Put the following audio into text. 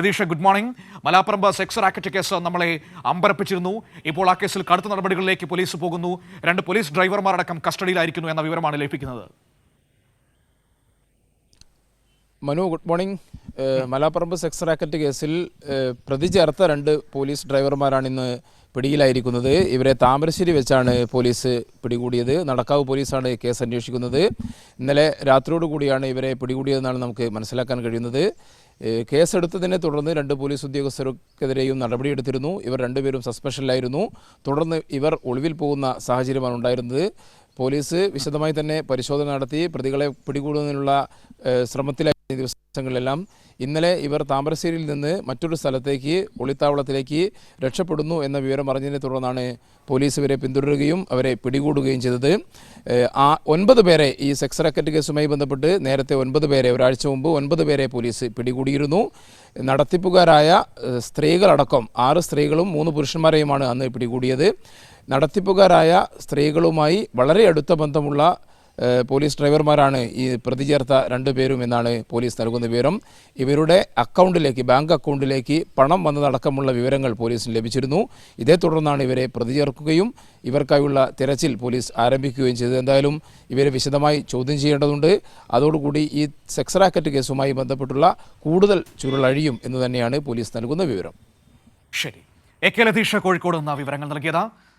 Ratheesh, good morning. Malaparamba sex racket case നമ്മളെ അമ്പരപ്പിച്ചിരുന്നു. ഇപ്പോൾ ആ കേസിൽ കടുത്ത നടപടികളിലേക്ക് പോലീസ് പോകുന്നു. 2 പോലീസ് ഡ്രൈവർമാരടക്കം കസ്റ്റഡിയിലായിരിക്കുന്നു എന്ന വിവരമാണ് ലഭിക്കുന്നത്. Manu, good morning. Malaparamba sex racket കേസിൽ പ്രതി ചേർത്ത 2 പോലീസ് ഡ്രൈവർമാരാണ് ഇന്ന് പിടിയിലായിരിക്കുന്നത്. ഇവരെ താമരശ്ശേരി വെച്ചാണ് പോലീസ് പിടികൂടിയത്. നടക്കാവ് പോലീസാണ് കേസ് അന്വേഷിക്കുന്നത്. ഇന്നലെ രാത്രിയോടുകൂടിയാണ് ഇവരെ പിടികൂടിയതെന്നാണ് നമുക്ക് മനസ്സിലാക്കാൻ കഴിയുന്നത്. കേസെടുത്തതിനെ തുടർന്ന് 2 പോലീസ് ഉദ്യോഗസ്ഥർക്കെതിരെയും നടപടിയെടുത്തിരുന്നു. ഇവർ 2 പേരും സസ്പെൻഷനിലായിരുന്നു. തുടർന്ന് ഇവർ ഒളിവിൽ പോകുന്ന സാഹചര്യമാണ് ഉണ്ടായിരുന്നത്. പോലീസ് വിശദമായി തന്നെ പരിശോധന നടത്തി പ്രതികളെ പിടികൂടുന്നതിനുള്ള ശ്രമത്തിലായിരുന്ന ദിവസങ്ങളിലെല്ലാം ഇന്നലെ ഇവർ താമരശ്ശേരിയിൽ നിന്ന് മറ്റൊരു സ്ഥലത്തേക്ക് ഒളിത്താവളത്തിലേക്ക് രക്ഷപ്പെടുന്നു എന്ന വിവരം അറിഞ്ഞതിനെ തുടർന്നാണ് പോലീസ് ഇവരെ പിന്തുടരുകയും അവരെ പിടികൂടുകയും ചെയ്തത്. 9 പേരെ ഈ സെക്സ് റാക്കറ്റ് കേസുമായി ബന്ധപ്പെട്ട് നേരത്തെ 9 പേരെ ഒരാഴ്ച മുമ്പ് 9 പേരെ പോലീസ് പിടികൂടിയിരുന്നു. നടത്തിപ്പുകാരായ സ്ത്രീകളടക്കം 6 സ്ത്രീകളും 3 പുരുഷന്മാരെയുമാണ് അന്ന് പിടികൂടിയത്. നടത്തിപ്പുകാരായ സ്ത്രീകളുമായി വളരെ അടുത്ത ബന്ധമുള്ള പോലീസ് ഡ്രൈവർമാരാണ് ഈ പ്രതി ചേർത്ത 2 പേരും എന്നാണ് പോലീസ് നൽകുന്ന വിവരം. ഇവരുടെ അക്കൗണ്ടിലേക്ക്, ബാങ്ക് അക്കൗണ്ടിലേക്ക് പണം വന്നതടക്കമുള്ള വിവരങ്ങൾ പോലീസിന് ലഭിച്ചിരുന്നു. ഇതേ തുടർന്നാണ് ഇവരെ പ്രതി ചേർക്കുകയും ഇവർക്കായുള്ള തിരച്ചിൽ പോലീസ് ആരംഭിക്കുകയും ചെയ്തത്. എന്തായാലും ഇവരെ വിശദമായി ചോദ്യം ചെയ്യേണ്ടതുണ്ട്. അതോടുകൂടി ഈ സെക്സ് റാക്കറ്റ് കേസുമായി ബന്ധപ്പെട്ടുള്ള കൂടുതൽ ചുരുളഴിയും എന്ന് തന്നെയാണ് പോലീസ് നൽകുന്ന വിവരം. ശരി, AK ലതീഷ് കോഴിക്കോട് നിന്ന് വിവരങ്ങൾ നൽകിയത്.